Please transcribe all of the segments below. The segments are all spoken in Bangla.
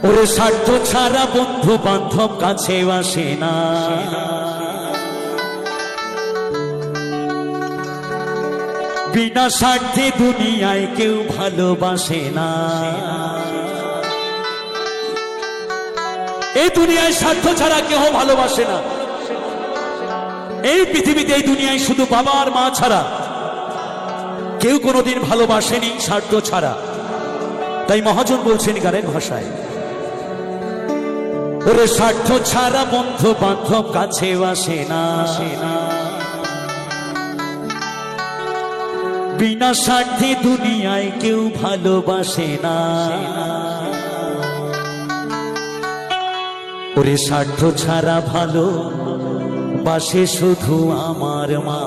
ওরে স্বার্থ ছাড়া বন্ধু বান্ধব কাছে আসে না, বিনা স্বার্থে দুনিয়ায় কেউ ভালোবাসে না। এই দুনিয়ায় স্বার্থ ছাড়া কেউ ভালোবাসে না। এই পৃথিবীতে এই দুনিয়ায় শুধু বাবা আর মা ছাড়া কেউ কোনোদিন ভালোবাসেনি স্বার্থ ছাড়া। তাই মহাজন বলছেন গানের ভাষায়, ওরে স্বার্থ ছাড়া বন্ধু বান্ধব কাছে আসে না, বিনা স্বার্থে দুনিয়ায় কেউ ভালোবাসে না। ওরে স্বার্থ ছাড়া ভালো বাসে শুধু আমার মা।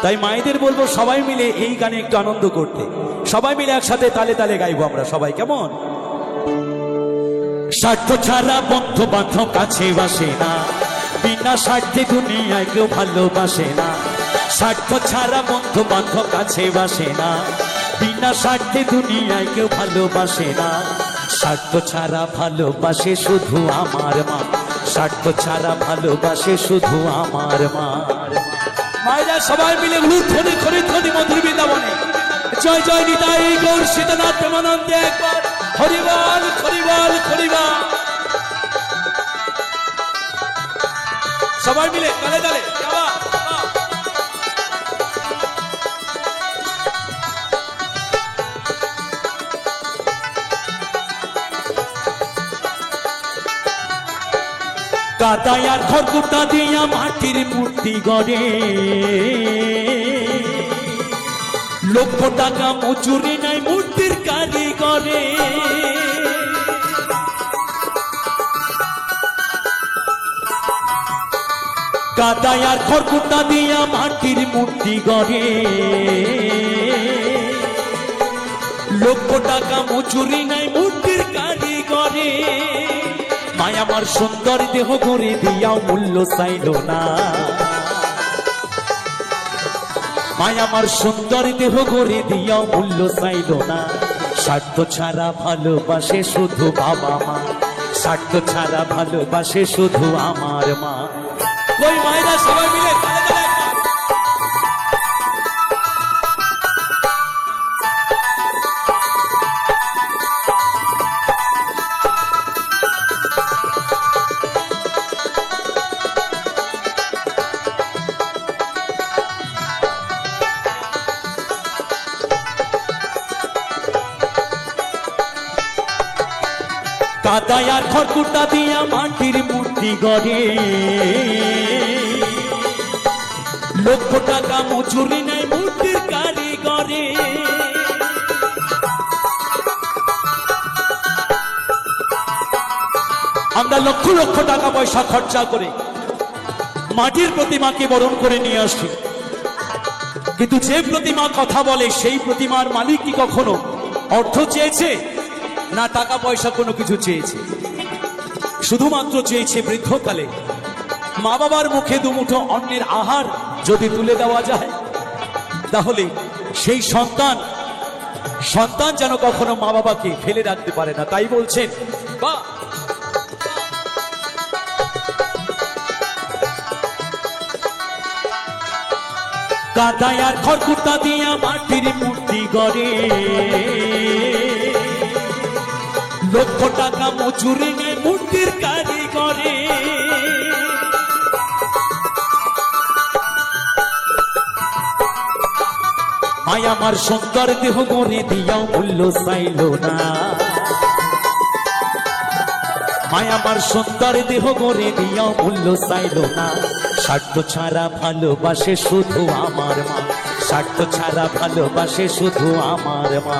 তাই মায়েদের বলবো সবাই মিলে এই গানে একটু আনন্দ করতে, সবাই মিলে একসাথে তালে তালে গাইবো আমরা সবাই, কেমন? স্বার্থ ছাড়া বন্ধু বান্ধব কাছে বাসে না, বিনা স্বার্থে দুনিয়ায় কেউ ভালোবাসে না। স্বার্থ ছাড়া বন্ধু বান্ধব কাছে বাসে না, বিনা স্বার্থে দুনিয়ায় কেউ ভালোবাসে না। স্বার্থ ছাড়া ভালোবাসে শুধু আমার মা, স্বার্থ ছাড়া ভালোবাসে শুধু আমার মা। মায়েরা সবাই মিলে ধ্বনি ধ্বনি ধ্বনি মধুর বৃন্দাবনে জয় জয় নিতাই গৌর সীতানাথ প্রেমানন্দে একবার হরিবল হরিবল হরিবল। সবাই মিলে তালে তালে কাদায় আর খড়কুটা দিয়া মাটির মূর্তি গড়ে, লক্ষ টাকা মজুরি নাই মূর্তির কারিগরে। কাদায় আর খড়কুটা দিয়া মাটির মূর্তি গড়ে, লক্ষ টাকা মজুরি নাই মূর্তির কারিগরে। মায় আমার সুন্দর দেহ গড়ে দিয়াও মূল্য চাইল না, মায় আমার সুন্দর দেহ গড়ে দিয়াও মূল্য চাইল না। স্বার্থ ছাড়া ভালোবাসে শুধু বাবা মা, স্বার্থ ছাড়া ভালোবাসে শুধু আমার মা। ওই মায়েরা সবাই মিলে কাদায় আর খড়কুটা দিয়া মাটির মূর্তি গড়ে, লক্ষ টাকা মজুরি নেয় মূর্তির কারিগরে। আমরা লক্ষ লক্ষ টাকা পয়সা খরচা করে মাটির প্রতিমাকে বরণ করে নিয়ে আসি, কিন্তু যে প্রতিমা কথা বলে সেই প্রতিমার মালিক কি কখনো অর্থ চেয়েছে না টাকা পয়সা কোনো কিছু চেয়েছে? শুধুমাত্র চেয়েছে বৃদ্ধকালে মা বাবার মুখে দুমুঠো অন্নের আহার যদি তুলে দেওয়া যায়, তাহলে সেই সন্তান যেন কখনো মা বাবাকে ফেলে রাখতে পারে না। তাই বলছেন বা কাদায় আর খড়কুটা দিয়া মাটির মূর্তি গড়ে, লক্ষ টাকা মজুরি নেয় মূর্তির কারিগরে। মায় আমার সুন্দর দেহ গড়ে দিয়াও মূল্য চাইল না, মায় আমার সুন্দর দেহ গড়ে দিয়াও মূল্য চাইল না। স্বার্থ ছাড়া ভালোবাসে শুধু আমার মা, স্বার্থ ছাড়া ভালোবাসে শুধু আমার মা।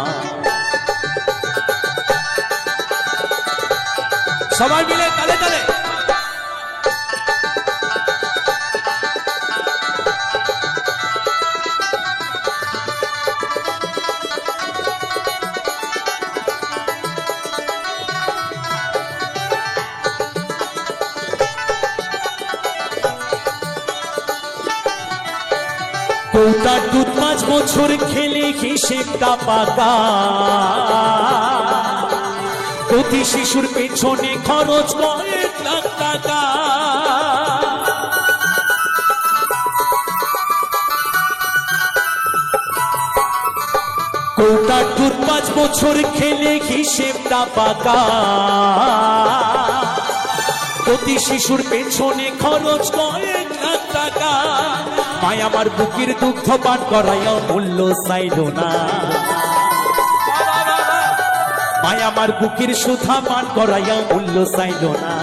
সবাই মিলে তালে তালে কৌটার দুধ 5 বছর খেলে হিসেবটা পাকা, প্রতি শিশুর পেছনে খরচ কয়েক লাখ টাকা। কোটা টুর 5 বছর খেলে হিসেবটা পাকা। প্রতি শিশুর পেছনে খরচ কয়েক লাখ টাকা। মায় আমার বুকের দুগ্ধ পান করাইয়া মূল্য চাইল না। মায় আমার বুকের সুধা পান করাইয়া মূল্য চাইল না।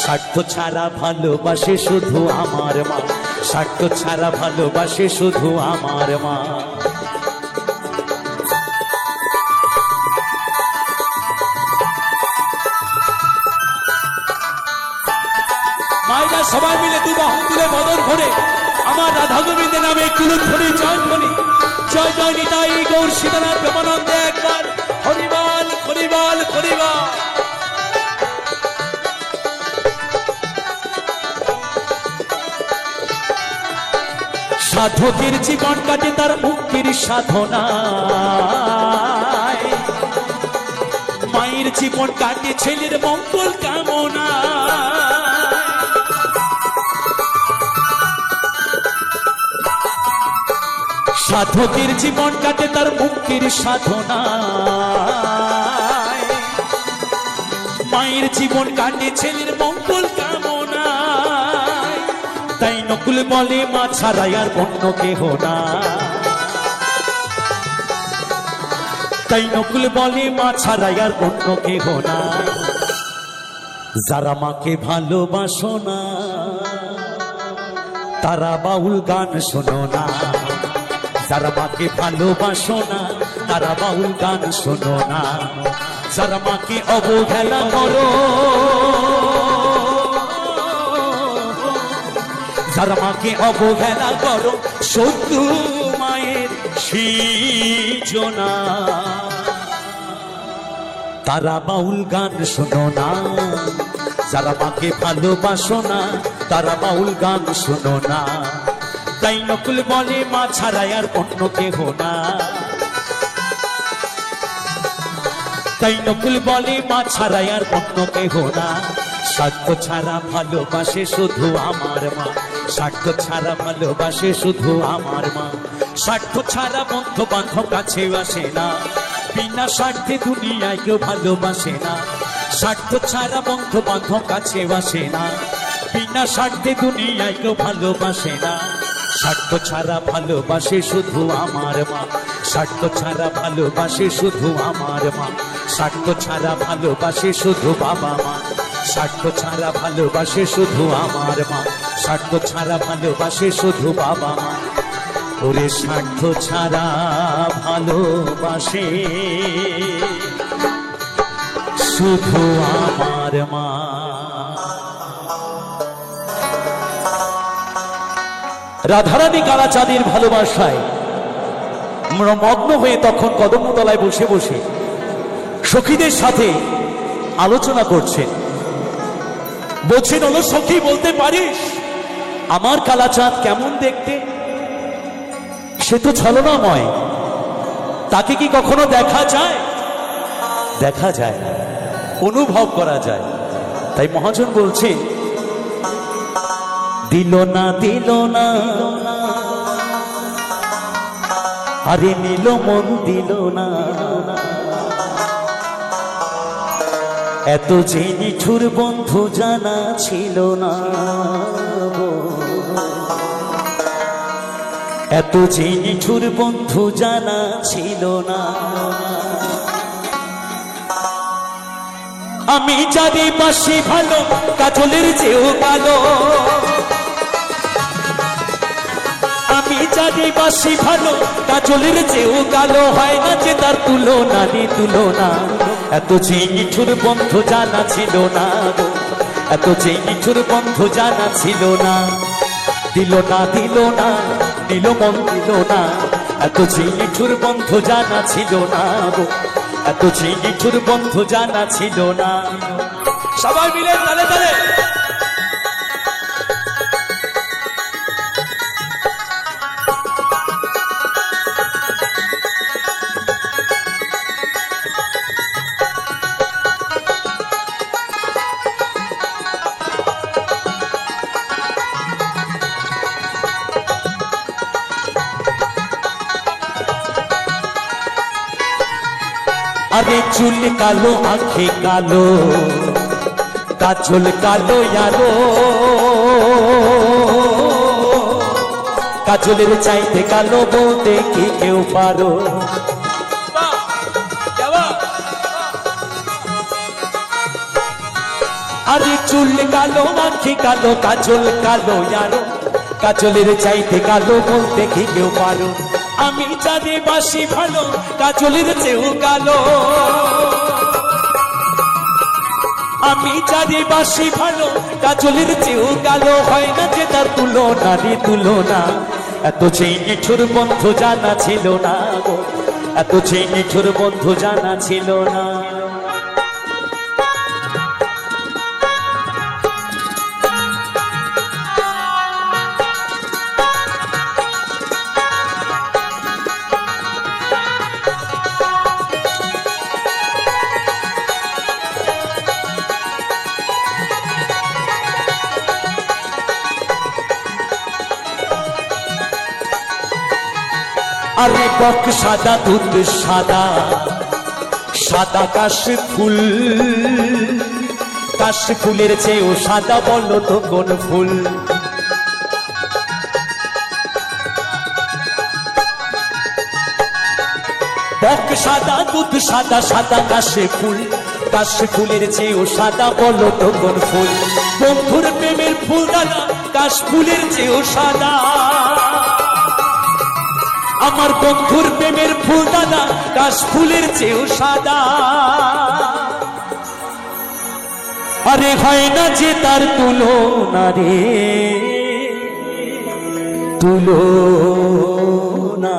স্বার্থ ছাড়া ভালোবাসে শুধু আমার মা। স্বার্থ ছাড়া ভালোবাসে শুধু আমার মা। মায়েরা সবাই মিলে দু বাহু তুলে বদর ভরে আমার রাধা গোবিন্দের নামে কুলুধ্বনি জয় ধ্বনি। জয় জয় নিতাই গৌর সীতানাথ প্রেমানন্দে একবার হরিবল হরিবল হরিবল। সাধকের জীবন কাটে তার মুক্তির সাধনায়। মায়ের জীবন কাটে ছেলের মঙ্গল কামনা। সাধকের জীবন কাটে তার মুক্তির সাধনায়। মায়ের জীবন কাটে ছেলের মঙ্গল কামনায়। তাই নকুল বলে মা ছাড়াই আর অন্য কেহ না। তাই নকুল বলে মা ছাড়াই আর অন্য কেহ না। যারা মাকে ভালোবাসো না তারা বাউল গান শোনো না। যারা মাকে ভালোবাসো না তারা বাউল গান শোনো না। যারা মাকে অবহেলা করো, যারা মাকে অবহেলা করো শত্রু মায়ের সৃজনা। তারা বাউল গান শোনো না। যারা মাকে ভালোবাসো না তারা বাউল গান শোনো না। তাই নকুল বলে মা ছাড়াই আর অন্য কেহ না। তাই নকুল বলে মা ছাড়াই আর অন্য কেহ না। স্বার্থ ছাড়া ভালোবাসে শুধু আমার মা। স্বার্থ ছাড়া ভালোবাসে শুধু আমার মা। স্বার্থ ছাড়া বন্ধু বান্ধব কাছে আসে না। বিনা স্বার্থে দুনিয়ায় কেউ ভালোবাসে না। স্বার্থ ছাড়া বন্ধু বান্ধব কাছে আসে না। বিনা স্বার্থে দুনিয়ায় কেউ ভালোবাসে না। স্বার্থ ছাড়া ভালোবাসে শুধু আমার মা। স্বার্থ ছাড়া ভালোবাসে শুধু আমার মা। স্বার্থ ছাড়া ভালোবাসে শুধু বাবা মা। স্বার্থ ছাড়া ভালোবাসে শুধু আমার মা। স্বার্থ ছাড়া ভালোবাসে শুধু বাবা মা। ওরে স্বার্থ ছাড়া ভালোবাসে শুধু আমার মা। রাধারানী কালাচাঁদের ভালোবাসায় মগ্ন হয়ে তখন কদমতলায় বসে বসে সখীদের সাথে আলোচনা করছেন। বলছেন, হলো সখী বলতে পারিস আমার কালাচাঁদ কেমন দেখতে? সে তো ছলনাময়, তাকে কি কখনো দেখা যায়? দেখা যায়, অনুভব করা যায়। তাই মহাজন বলছেন, দিল না দিল না আরে নিল মন দিল না। এত যে নিঠুর বন্ধু জানা ছিল না। এত যে নিঠুর বন্ধু জানা ছিল না। আমি জানি বাসি ভালো কাজলের চেয়েও ভালো। আমি জানি বাসি ভালো কাজলের চেয়েও কালো। হয় না যে তার তুলনা নে তুলনা। এত যে নিঠুর বন্ধু জানা ছিল না। এত যে নিঠুর বন্ধু জানা ছিল না। দিল না দিল না নিল মন দিল না। এত যে নিঠুর বন্ধু জানা ছিল না। এত যে নিঠুর বন্ধু জানা ছিল না। সবাই মিলে তালে তালে আরে চুল কালো আঁখে কালো কাজল কালো আরো কাজলের চাইতে কালো বলতে কি কেউ পারো আরে চুল কালো আঁখে কালো কাজল কালো আরো কাজলের চাইতে কালো বলতে কি কেউ পারো আমি জানি বাসি ভালো কাজলের চেয়েও কালো আমি জানি বাসি ভালো কাজলের চেয়েও কালো হয় না যে তার তুলনা রে তুলনা এত যে নিঠুর বন্ধু জানা ছিল না গো এত যে নিঠুর বন্ধু জানা ছিল না আরে বক সাদা দুধ সাদা সাদা কাশ ফুলের চেয়েও সাদা বলো তো কোন ফুল বক সাদা দুধ সাদা সাদা কাশ ফুলের চেয়েও সাদা বলো তো কোন ফুল বন্ধুর প্রেমের ফুল দাদা কাশ ফুলের চেয়েও সাদা আমার বন্ধুর প্রেমের ফুল দাদা কাশ ফুলের চেয়েও সাদা আরে হয় না যে তার তুলনা রে তুলনা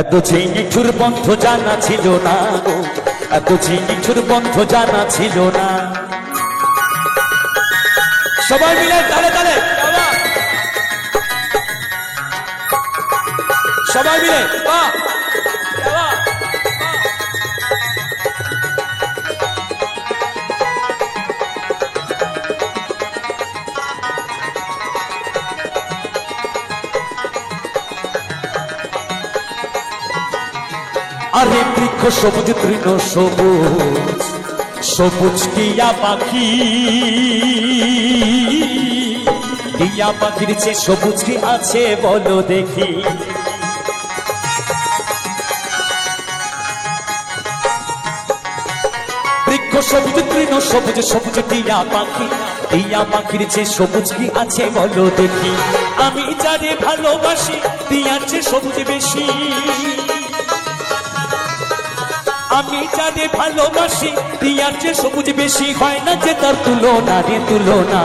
এত যে নিঠুর বন্ধু জানা ছিল না গো এত যে নিঠুর বন্ধু জানা ছিল না সবাই মিলে তালে তালে সবাই মিলে আরে বৃক্ষ সবুজ তৃণ সবুজ সবুজ টিয়া পাখি টিয়া পাখির চেয়ে সবুজ কি আছে বলো দেখি বৃক্ষ সবুজ তৃণ সবুজ সবুজ টিয়া পাখির চেয়ে সবুজ কি আছে বলো দেখি আমি যারে ভালোবাসি টিয়ার চেয়ে সবুজ বেশি আমি যারে ভালোবাসি টিয়ার চেয়ে সবুজ বেশি হয় না যে তার তুলনা রে তুলনা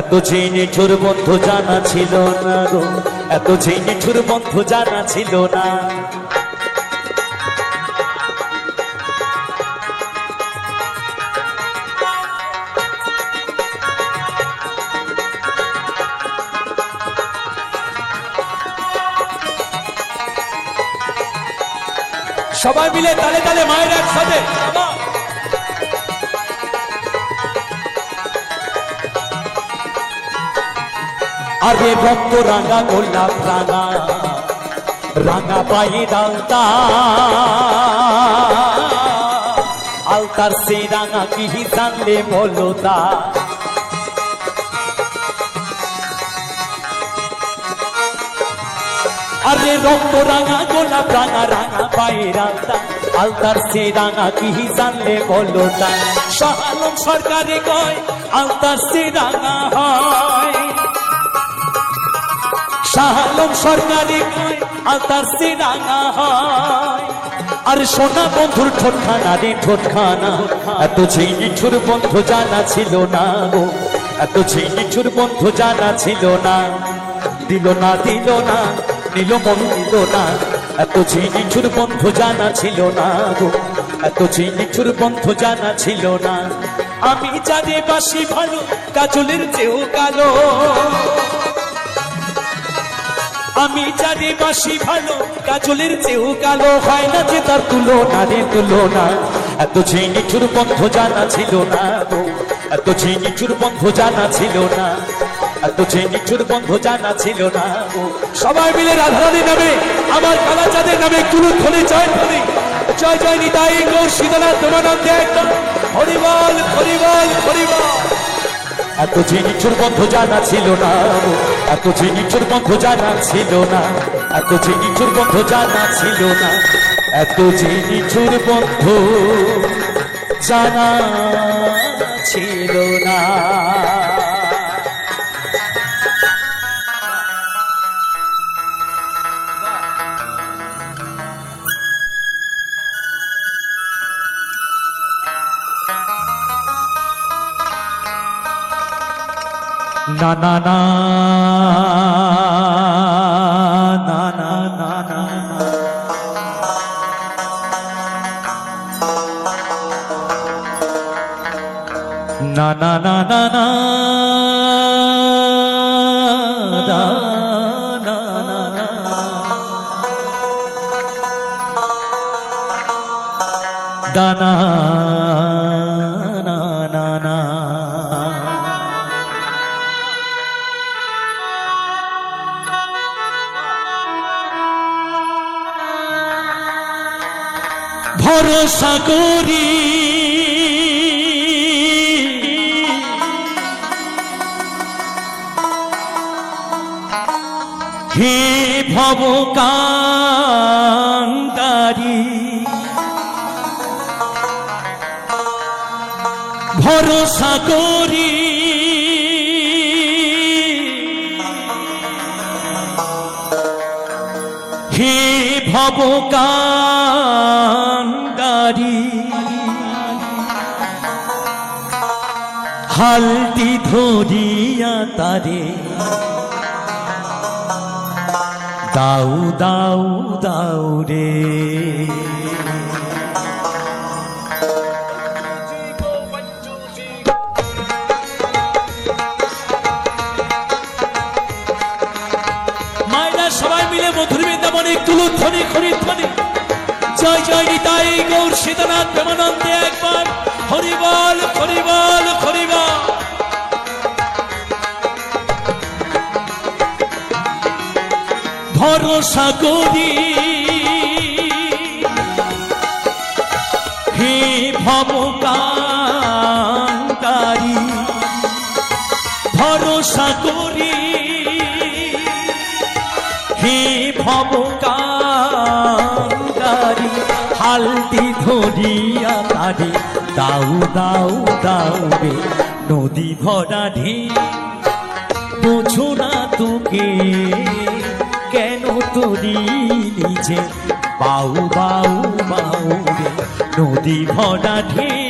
এত যে নিঠুর বন্ধু জানা ছিল না গো এত যে নিঠুর বন্ধু জানা ছিল না সবাই মিলে তালে তালে মায়ের একসাথে আরে রক্ত রাঙা গোলাপ রাঙা রাঙা পায়ে ডালতা আলতার সেই রাঙা কি জানলে বলো তা আরে রক্ত রাঙা গোলাপ রাঙা রাঙা পায়ে রাঙা আলতার সে রাঙা কি জানলে বলো তা শাহ আলম সরকারে কয় আলতার সে রাঙা হয় শাহ আলম সরকারে কয় আলতার সে রাঙা হয় আর সোনা বন্ধুর ঠোঁটখানা রে ঠোঁটখানা এত যে নিঠুর বন্ধু জানা ছিল না গো এত যে নিঠুর বন্ধু জানা ছিল না দিল না দিল না নীল মন দিল না এত যে নিঠুর বন্ধু জানা ছিল না গো এত যে নিঠুর বন্ধু জানা ছিল না আমি জানি বাসি ভালো কাজলের চেয়েও কালো আমি জানি বাসি ভালো কাজলের চেয়েও কালো হয় না যে তার তুলনা রে তুলনা এত যে নিঠুর বন্ধু জানা ছিল না গো এত যে নিঠুর বন্ধু জানা ছিল না এত যে নিচুর বন্ধু জানা ছিল না। সবাই মিলে রাধারানীর নামে আমার কালাচাঁদের নামে কুলুধ্বনি জয় ধ্বনি, জয় জয় নিতাই গৌর সীতানাথ প্রেমানন্দে একদম হরিবল হরিবল হরিবল। এত যে নিচুর বন্ধু জানা ছিল না, এত যে নিচুর বন্ধু জানা ছিল না, এত যে নিচুর বন্ধু জানা ছিল না, এত যে নিচুর বন্ধু জানা ছিল না। না না না না না না না না না না না না দানা না না না ভরসা করি হে ভবকান্তারি, ভরসা করি হে ভবকান্তারি, হালটি ধরিয়া তারে দাও দাও দাও রে। মায়েরা সবাই মিলে মধুর বৃন্দাবনে কুলুধ্বনি খরিধ্বনি জয় জয় নিতাই গৌর সীতানাথ প্রেমানন্দে একবার হরিবল হরিবল হরিবল। ভরসা করি হে ভবকান্তারি, ভরসা করি হে ভবকান্তারি, হালটি ধরিয়া তারে দাও দাও দাও রে। নদী ভরা ঢেউ বোঝো না তোকে কেন তোরি নিজে বাউ বাউ বাউ রে। নদী ভরা ঢেউ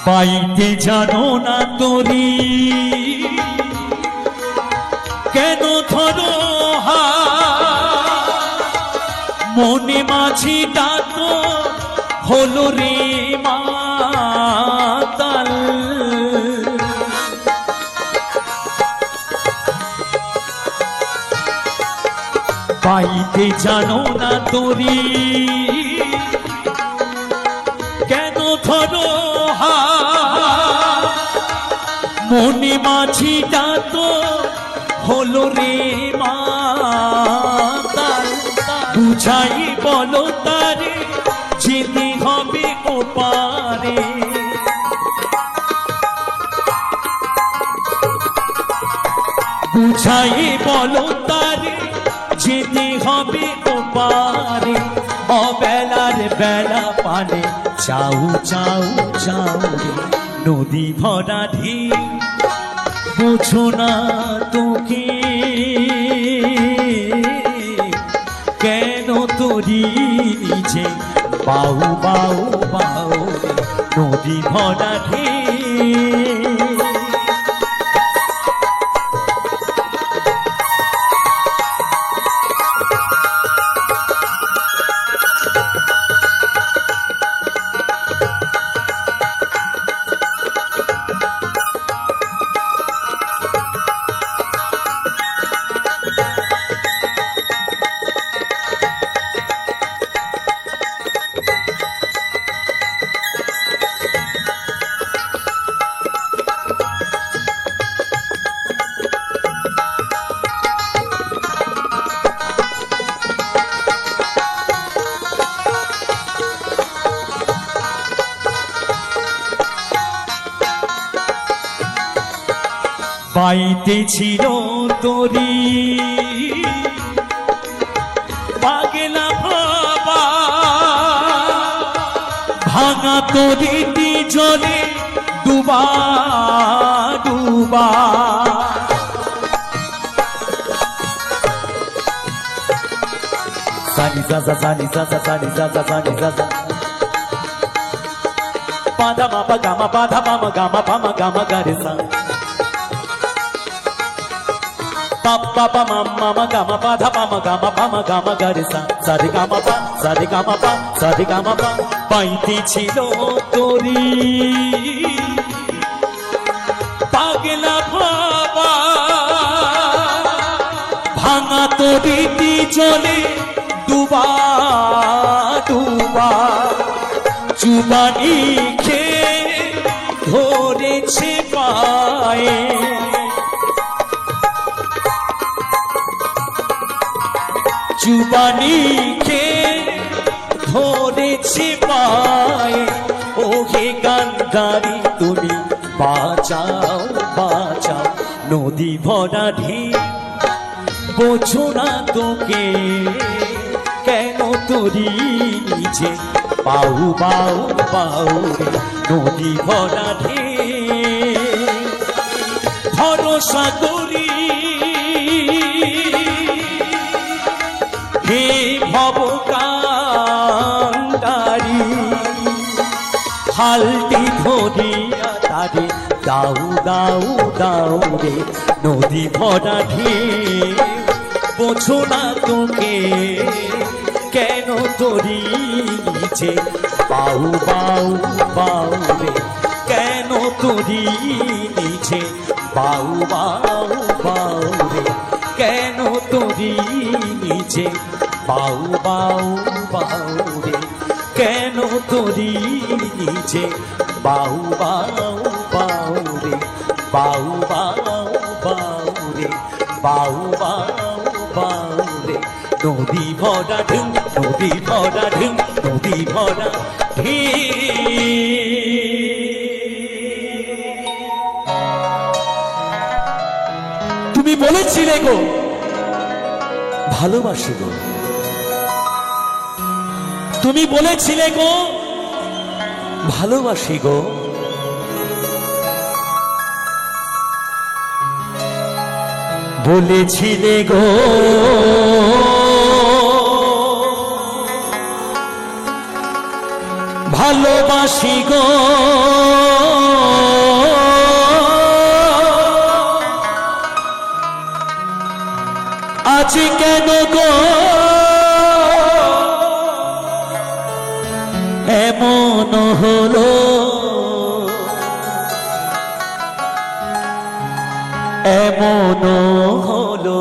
পাইতে জানো না তোরি কেন ধরো হা মনে মাঝি ডাক হলো রে মাতাল। পাইতে জানো না তোরি কেন ধরো হা মনে মাঝিটা তো হলো রে মাতাল। বুঝাই বলো তারে যেতে হবে ওপারে, বুঝাই বলো তারে যেতে হবে ওপারে। অবেলার বেলা পানে চাউ চাউ চাউ রে। নদী ভরা ঢেউ বোঝো না তোকে কেন তোরি নিজে বাউ বাউ বাউ রে। নদী ভরা ঢেউ। পাইতেছিল তোরি পাগলা ভাবা, ভাঙা তরিটি জলে ডুবা ডুবা। সানি সাজা সানি সাজা সানি সাজা সানি সাজা পাধা মাপা গামা পাধা মামা গামা পামা গামা গারে সা papa pa mama ma gama pa dha pa ma gama gare sa sa re gama pa sa re gama pa sa re gama pa paiti chilo tori pagla baba bhanga tori ti jole duba duba chubani khe ধরেছে পায়ে চুবানি কে ধরেছে পায়ে ও হে গান্ধারী তুমি বাঁচাও বাঁচাও নদী ভরা ঢেউ বোঝো না তোকে কেন তোরি নিচে পাউ পাউ পাউ রে নদী ভরা ঢেউ ভরসা করি হে ভবকান্ডারি হালটি ধরিয়া তারে দাও দাও দাও রে নদী ভরা ঢেউ বোঝো না তোকে কেন তোরি নিচে পাউ পাউ পাউ রে কেন তোরি নিচে পাউ পাউ পাউ রে কেন তোরি নিচে পাউ পাউ পাউ রে কেন তোরি নিচে পাউ পাউ পাউ রে পাউ পাউ পাউ রে পাউ পাউ পাউ রে নদী ভরা ঢেউ নদী ভরা ঢেউ নদী ভরা তুমি বলেছিলে গো ভালোবাসি গো তুমি বলেছিলে গো ভালোবাসি গো বলেছিলে গো ভালোবাসি গো আজ কেন গো এমন হলো এমন হলো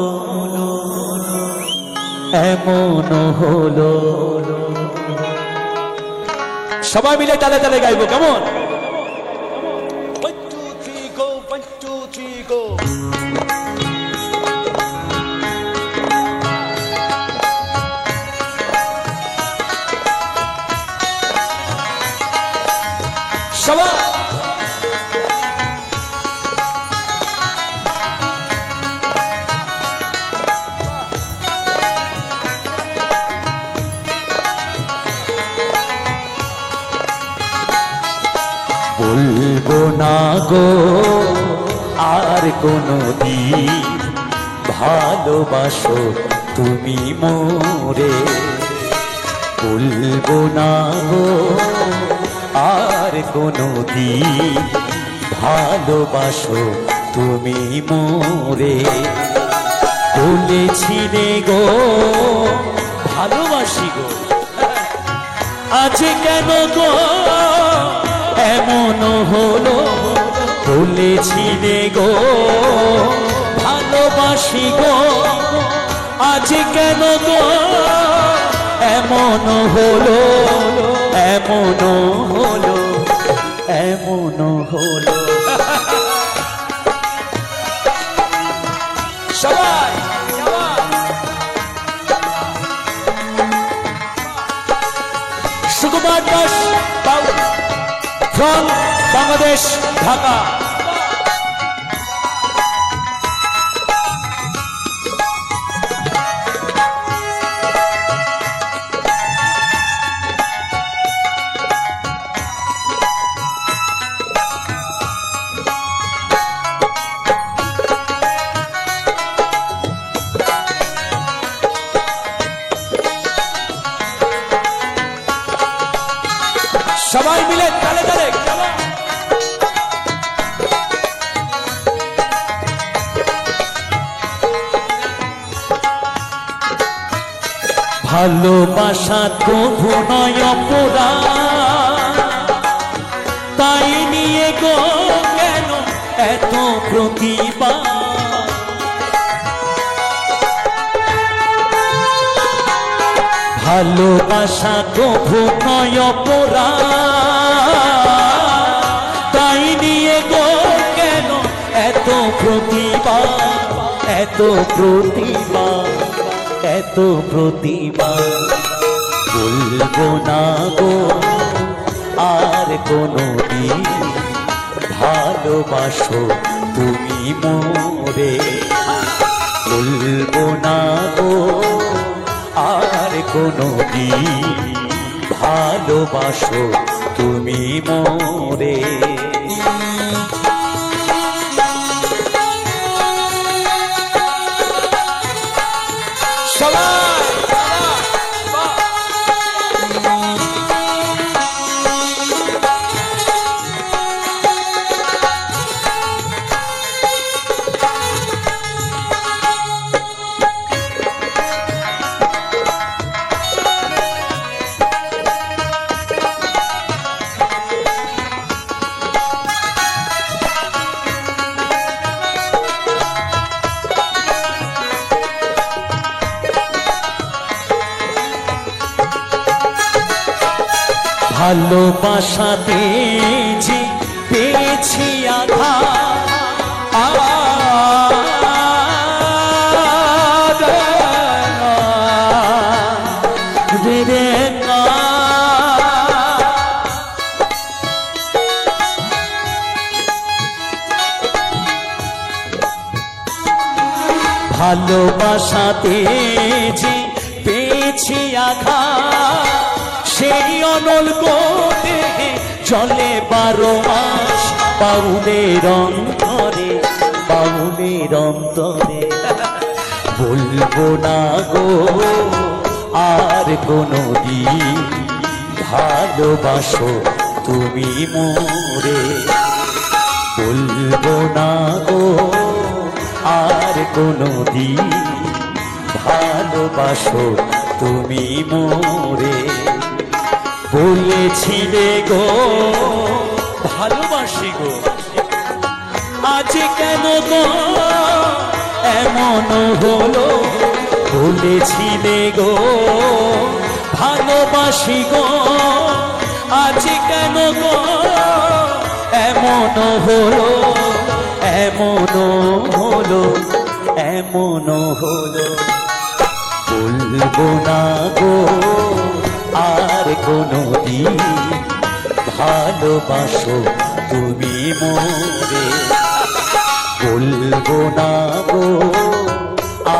এমন হলো সবাই মিলে তালে তালে গাইবো কেমন 1 2 3 go 1 2 3 go সবাই বলবো না গো আর কোনদিন ভালোবাসো তুমি মোরে বলবো না গো আর কোনদিন ভালোবাসো তুমি মোরে। বলেছিলে গো ভালোবাসি গো, আজ কেন গো এমন হলো। বলেছিলে গো ভালোবাসি গো, আজ কেন গো এমন হলো, এমন হলো, এমন হলো। সবাই সুকুমার দাস ফ্রম বাংলাদেশ, ঢাকা। সবাই মিলে তালে তালে ভালোবাসা তবু নয় অপরাধ, তাই নিয়ে গো কেন এত প্রতিবাদ। ভালোবাসা তবু নয় অপরাধ, তাই নিয়ে গো কেন এত প্রতিবাদ, এত প্রতিবাদ, এত প্রতিবাদ। বলবো না গো আর কোনদিন ভালোবাসো তুমি মোরে। বলবো না গো আর কোনদিন ভালোবাসো তুমি মোরে। ভালোবাসাতে যে পেয়েছি আঘাত, ভালোবাসাতে যে পেয়েছি আঘাত, সেই অনল গোতে চলে 12 মাস বাউলের অন্তরে, বাউলের অন্তরে। বলবো না গো আর কোনদিন ভালোবাসো তুমি মোরে। বলবো না গো আর কোনদিন ভালোবাসো তুমি মোরে। বলেছিলে গো ভালোবাসি গো, আজ কেন গো এমন হলো। বলেছিলে গো ভালোবাসি গো, আজ কেন গো এমন হলো, এমন হলো, এমন হলো। বলবো না গো আর কোনদিন ভালোবাসো তুমি মোরে। বলবো না গো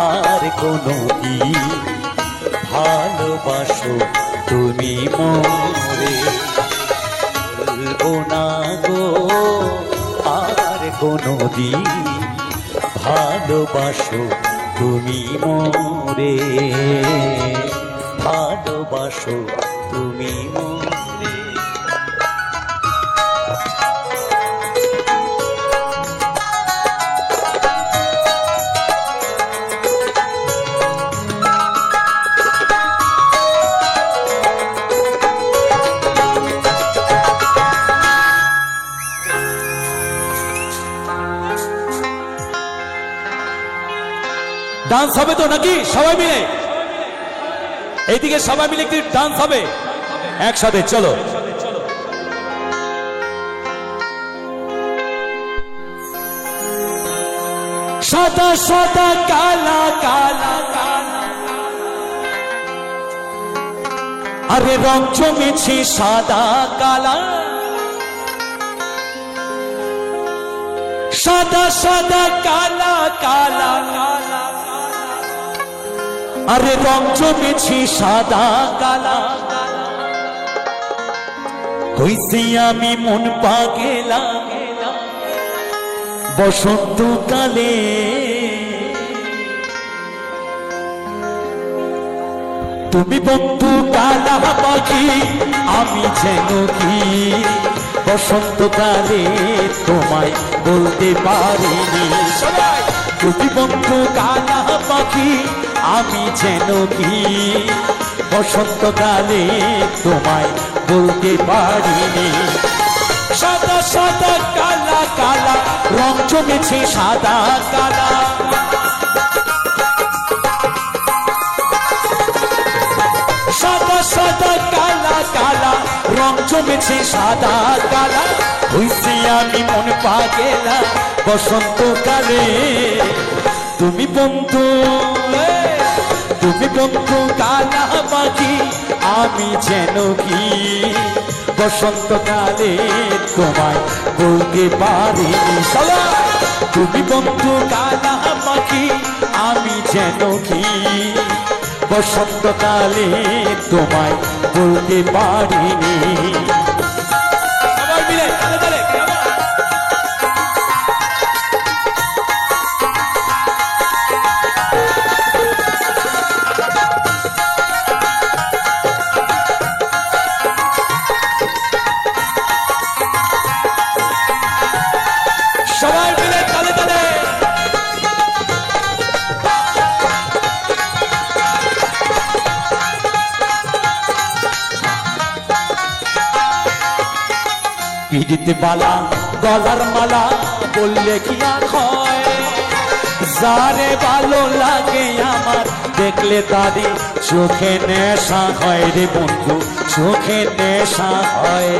আর কোনদিন ভালোবাসো তুমি মোরে। বলবো না গো আর কোনদিন ভালোবাসো তুমি মোরে। ভালোবাসো তুমি মোরে। ডান্স হবে তো নাকি সবাই মিলে? এইদিকে সবাই মিলে একটি ডান্স হবে একসাথে, চলো। সাদা সাদা কালা কালা কালা, আরে রং জমেছে সাদা কালা, সাদা সাদা কালা কালা কালা, আরে রং জমেছে সাদা কালা। হইছি আমি মন পাগেলা বসন্তকালে, তুমি বন্ধু কালা পাখি আমি যেন কি বসন্তকালে তোমায় বলতে পারিনি। তুমি বন্ধু কালা পাখি আমি যেন কি বসন্তকালে তোমায় বলতে পারিনি। সাদা সাদা কালা কালা রং জমেছে সাদা কালা, সাদা সাদা কালা কালা রং জমেছে সাদা কালা। হইছি আমি মন পাগেলা বসন্তকালে, তুমি বন্ধু তুমি বন্ধু কালা পাখি আমি যেন কি বসন্তকালে তোমায় বলতে পারিনি। তুমি বন্ধু কালা পাখি আমি যেন কি বসন্তকালে তোমায় বলতে পারিনি। সবাই মিলে তালে তালে সবাই মিলে তালে তালে। পিড়িতে বালা গলার মালা বললে কি আর হয়, যারে ভালো লাগে আমার দেখলে তারই চোখে নেশা হয় রে বন্ধু, চোখে নেশা হয়।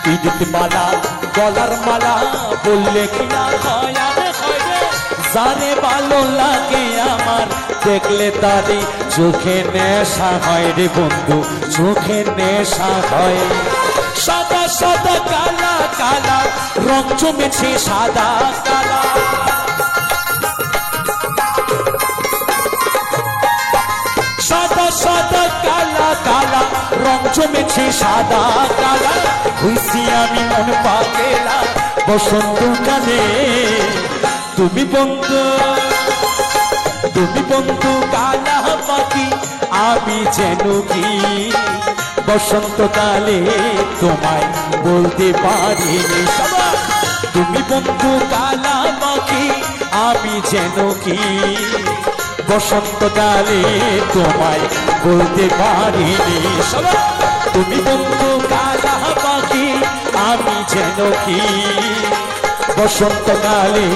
পিড়িতে মালা গলার মালা বললে কি আর হয়, আরে হয় রে যারে ভালো লাগে আমার দেখলে তারই চোখে নেশা হয় রে বন্ধু, চোখে নেশা হয়। সাদা সাদা কালা কালা রং জমেছে সাদা কালা, সাদা সাদা কালা কালা রং জমেছে সাদা কালা। হইছি আমি মন পাগেলা বসন্তকালে, তুমি বন্ধু তুমি বন্ধু কালা পাখি আমি যেন কি বসন্তকালে তোমায় বলতে পারিনি। তুমি বন্ধু কালা পাখি আমি যেন কি বসন্তকালে তোমায় বলতে পারিনি। তুমি বন্ধু কালা পাখি আমি যেন কি বসন্তকালে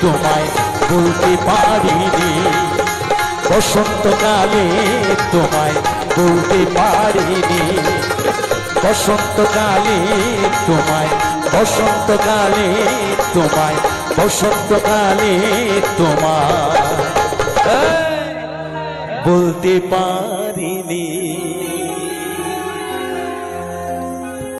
তোমায় বলতে পারিনি, বসন্তকালে তোমায় বলতে পারিনি, বসন্তকালে তোমায় বসন্তকালে তোমায় বসন্তকালে তোমায় বলতে পারিনি।